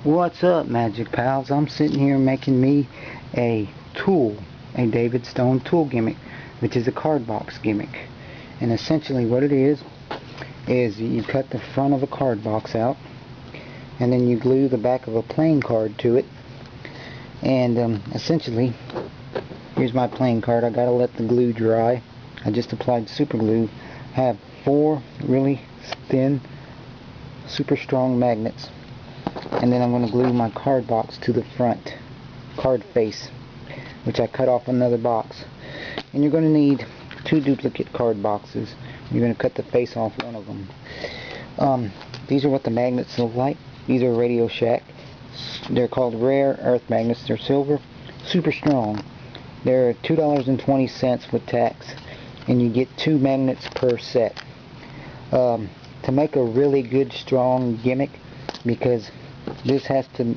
What's up, Magic Pals? I'm sitting here making me a tool, a David Stone tool gimmick, which is a card box gimmick. And essentially what it is you cut the front of a card box out, and then you glue the back of a playing card to it. And essentially, here's my playing card. I gotta let the glue dry. I just applied super glue. I have 4 really thin, super strong magnets. And then I'm going to glue my card box to the front card face, which I cut off another box. And you're going to need 2 duplicate card boxes. You're going to cut the face off one of them. These are what the magnets look like. These are Radio Shack. They're called rare earth magnets. They're silver, super strong. They're $2.20 with tax, and you get 2 magnets per set. To make a really good strong gimmick, because this has to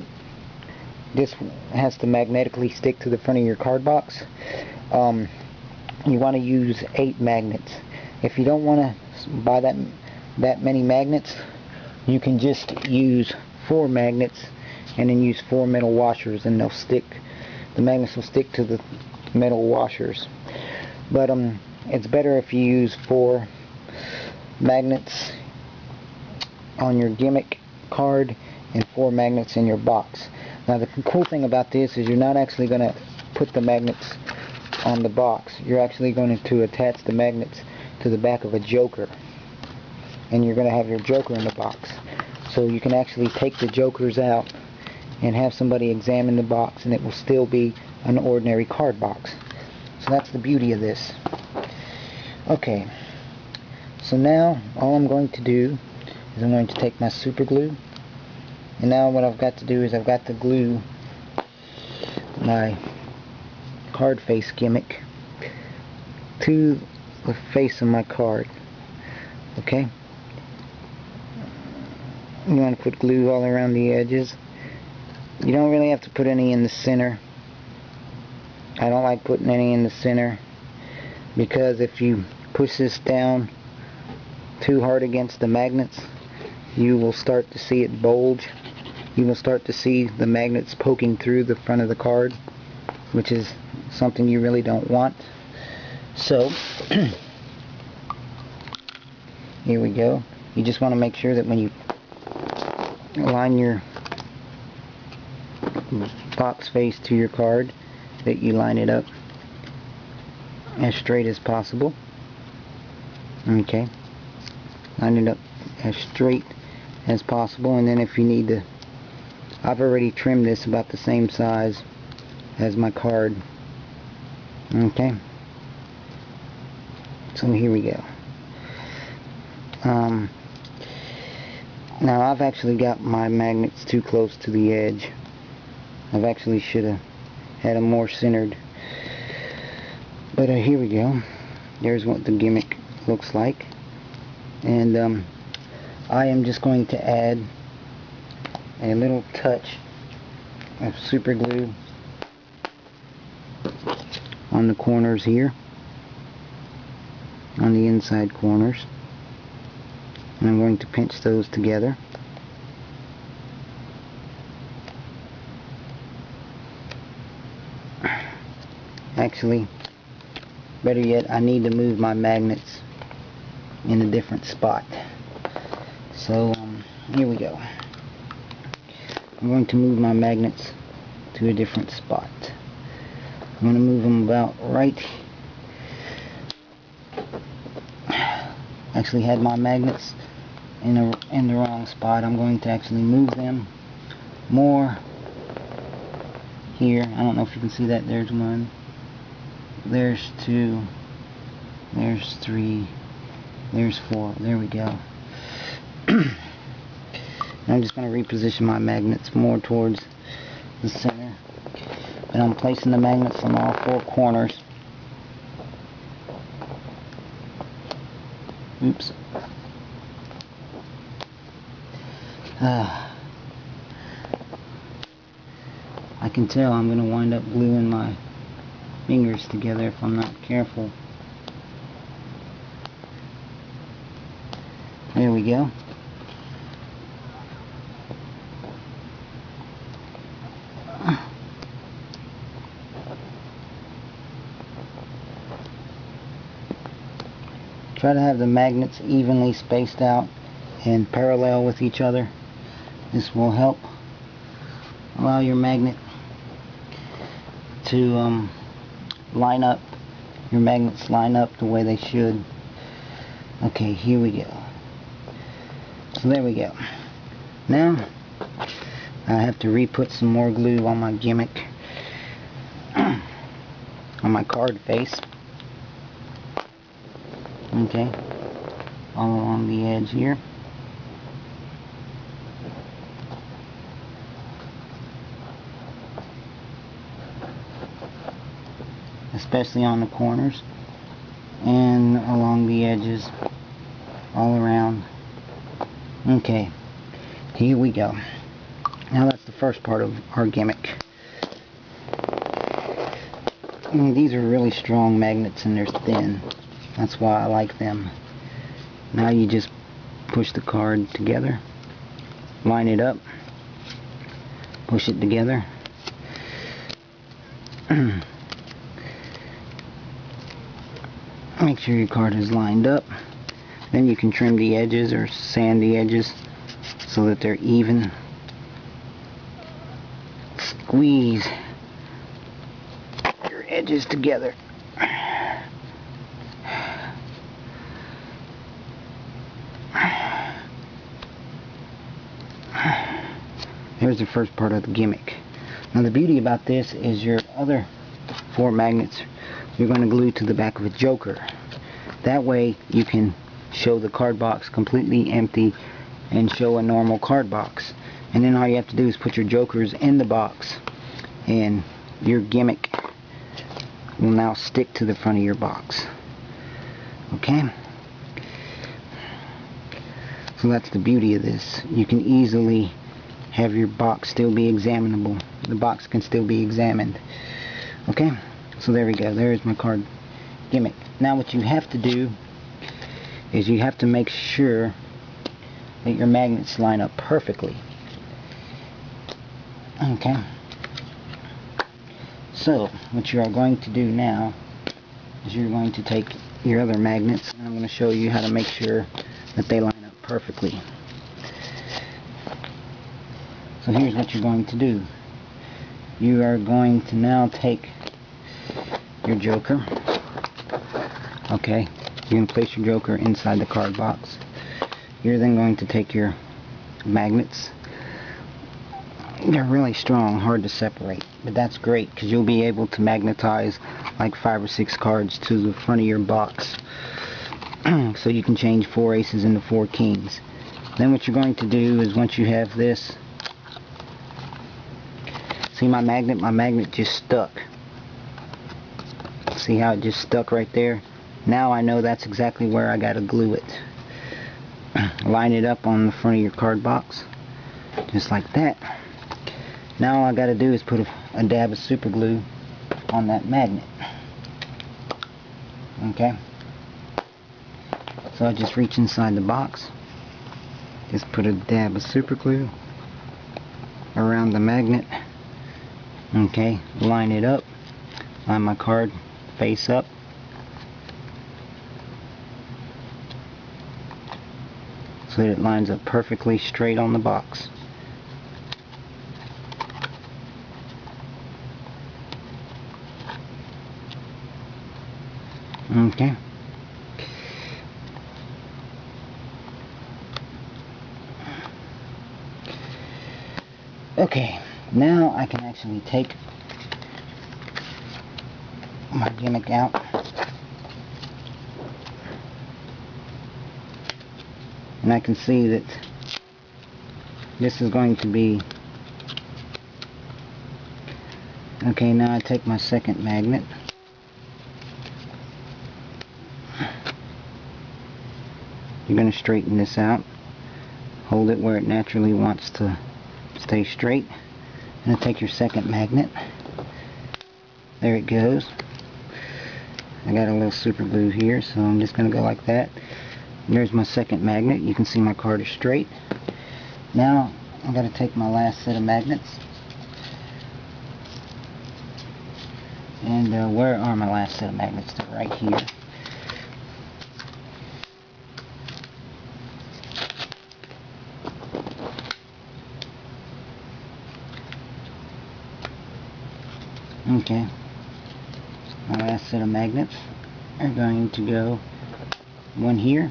magnetically stick to the front of your card box, you want to use 8 magnets. If you don't want to buy that many magnets, you can just use 4 magnets and then use 4 metal washers, and the magnets will stick to the metal washers. But it's better if you use 4 magnets on your gimmick card and 4 magnets in your box. Now the cool thing about this is you're not actually going to put the magnets on the box. You're actually going to attach the magnets to the back of a joker, and you're going to have your joker in the box. So you can actually take the jokers out and have somebody examine the box, and it will still be an ordinary card box. So that's the beauty of this. Okay, so now all I'm going to do is I'm going to take my super glue, and now what I've got to do is I've got to glue my card face gimmick to the face of my card. Okay, you want to put glue all around the edges. You don't really have to put any in the center. I don't like putting any in the center, because if you push this down too hard against the magnets, you will start to see it bulge. You will start to see the magnets poking through the front of the card, which is something you really don't want. So here we go. You just want to make sure that when you align your box face to your card, that you line it up as straight as possible. Okay, line it up as straight as possible, and then if you need to, I've already trimmed this about the same size as my card. Okay, so here we go. Now I've actually got my magnets too close to the edge. I've actually should have had them more centered. But here we go. There's what the gimmick looks like. And I am just going to add a little touch of super glue on the corners here, on the inside corners, and I'm going to pinch those together. Actually, better yet, I need to move my magnets in a different spot. So here we go. I'm going to move my magnets to a different spot. I'm going to move them about right. Actually had my magnets in the wrong spot. I'm going to actually move them more here. I don't know if you can see that. There's 1, there's 2, there's 3, there's 4. There we go. I'm just going to reposition my magnets more towards the center, and I'm placing the magnets on all 4 corners. Oops. I can tell I'm going to wind up gluing my fingers together if I'm not careful. There we go. Try to have the magnets evenly spaced out and parallel with each other. This will help allow your magnet to line up. Your magnets line up the way they should. Okay, here we go. So there we go. Now I have to re-put some more glue on my gimmick, on my card face. Okay, all along the edge here. Especially on the corners and along the edges all around. Okay, here we go. Now that's the first part of our gimmick. These are really strong magnets and they're thin. That's why I like them. Now you just push the card together, line it up, push it together. Make sure your card is lined up. Then you can trim the edges or sand the edges so that they're even. Squeeze your edges together. Here's the first part of the gimmick. Now the beauty about this is your other 4 magnets you're going to glue to the back of a joker. That way you can show the card box completely empty and show a normal card box. And then all you have to do is put your jokers in the box and your gimmick will now stick to the front of your box. Okay? So that's the beauty of this. You can easily have your box still be examinable. The box can still be examined. Okay? So there we go. There's my card gimmick. Now what you have to do is you have to make sure that your magnets line up perfectly. Okay. So what you are going to do now is you're going to take your other magnets and I'm going to show you how to make sure that they line up perfectly. So here's what you're going to do. You are going to now take your joker. Okay, you can place your joker inside the card box. You're then going to take your magnets. They're really strong, hard to separate, but that's great because you'll be able to magnetize like 5 or 6 cards to the front of your box. So you can change 4 aces into 4 kings. Then what you're going to do is once you have this, see my magnet just stuck. See how it just stuck right there? Now I know that's exactly where I gotta glue it. Line it up on the front of your card box, just like that. Now all I gotta do is put a dab of super glue on that magnet. Okay? So I just reach inside the box, just put a dab of super glue around the magnet. Okay, line it up, line my card face up. So that it lines up perfectly straight on the box. Okay. Okay, now I can actually take my gimmick out. And I can see that this is going to be... Okay, now I take my second magnet. You're going to straighten this out. Hold it where it naturally wants to stay straight. And take your second magnet. There it goes. I got a little super glue here, so I'm just going to go like that. There's my second magnet. You can see my card is straight. Now I'm going to take my last set of magnets. And where are my last set of magnets? They're right here. Okay, my last set of magnets are going to go one here.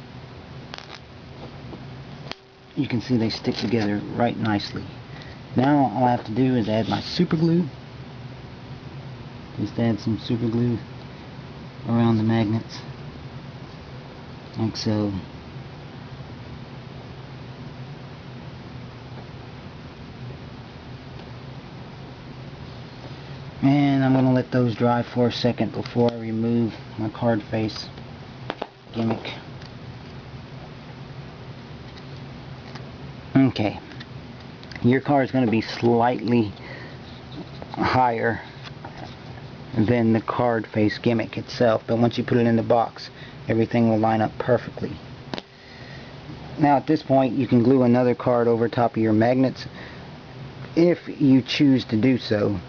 You can see they stick together right nicely. Now all I have to do is add my super glue. Just add some super glue around the magnets, like so. And I'm going to let those dry for a second before I remove my card face gimmick. Okay, your card is going to be slightly higher than the card face gimmick itself, but once you put it in the box, everything will line up perfectly. Now at this point, you can glue another card over top of your magnets if you choose to do so.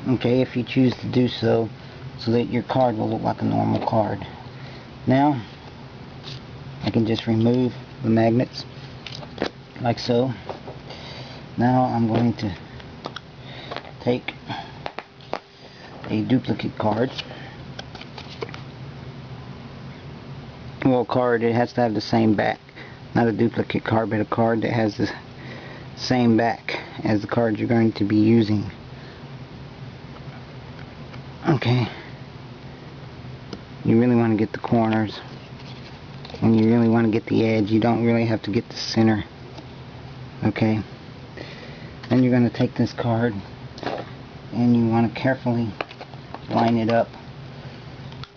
Okay, if you choose to do so, so that your card will look like a normal card. Now, I can just remove the magnets, like so. Now I'm going to take a duplicate card. Well, card, it has to have the same back. Not a duplicate card, but a card that has the same back as the card you're going to be using. Okay, you really want to get the corners, and you really want to get the edge. You don't really have to get the center. Okay, then you're going to take this card and you want to carefully line it up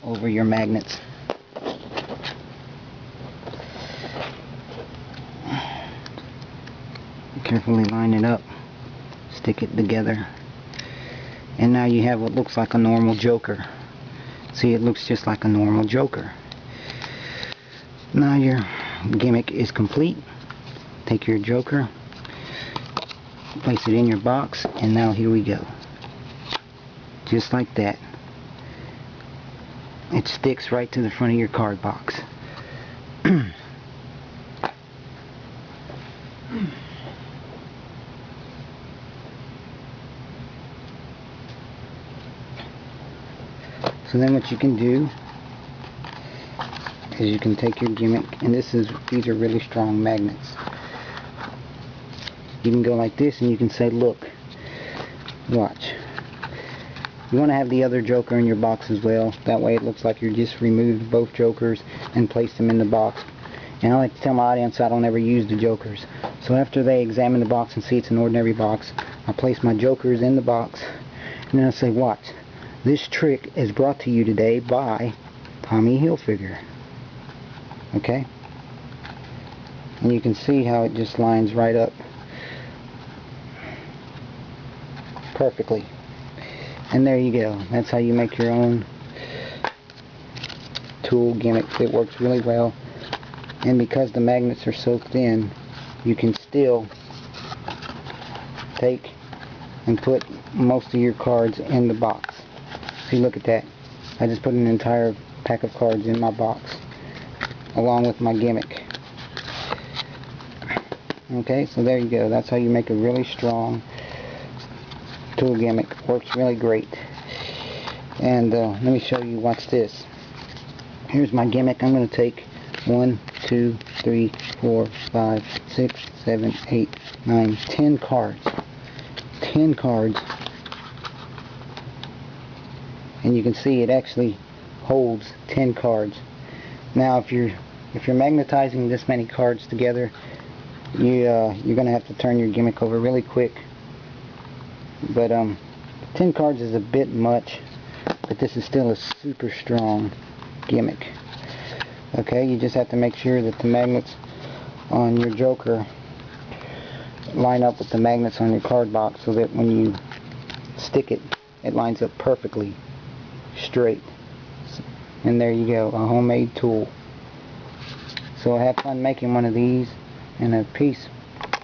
over your magnets. Carefully line it up, stick it together. And now you have what looks like a normal joker. See, it looks just like a normal joker. Now your gimmick is complete. Take your joker, place it in your box, and now here we go. Just like that. It sticks right to the front of your card box. So then what you can do is you can take your gimmick, and these are really strong magnets. You can go like this and you can say, look, watch. You want to have the other joker in your box as well. That way it looks like you just removed both jokers and placed them in the box. And I like to tell my audience I don't ever use the jokers. So after they examine the box and see it's an ordinary box, I place my jokers in the box, and then I say, watch. This trick is brought to you today by Tommy Hilfiger. Okay? And you can see how it just lines right up perfectly. And there you go. That's how you make your own tool gimmick. It works really well. And because the magnets are so thin, you can still take and put most of your cards in the box. See, look at that. I just put an entire pack of cards in my box along with my gimmick. Okay, so there you go. That's how you make a really strong tool gimmick. Works really great. And let me show you. Watch this. Here's my gimmick. I'm going to take 1, 2, 3, 4, 5, 6, 7, 8, 9, 10 cards. 10 cards. And you can see it actually holds 10 cards. Now if you're magnetizing this many cards together, you're going to have to turn your gimmick over really quick. But 10 cards is a bit much, but this is still a super strong gimmick. Okay, you just have to make sure that the magnets on your joker line up with the magnets on your card box, so that when you stick it, it lines up perfectly straight. And there you go, a homemade tool. So have fun making one of these, and peace.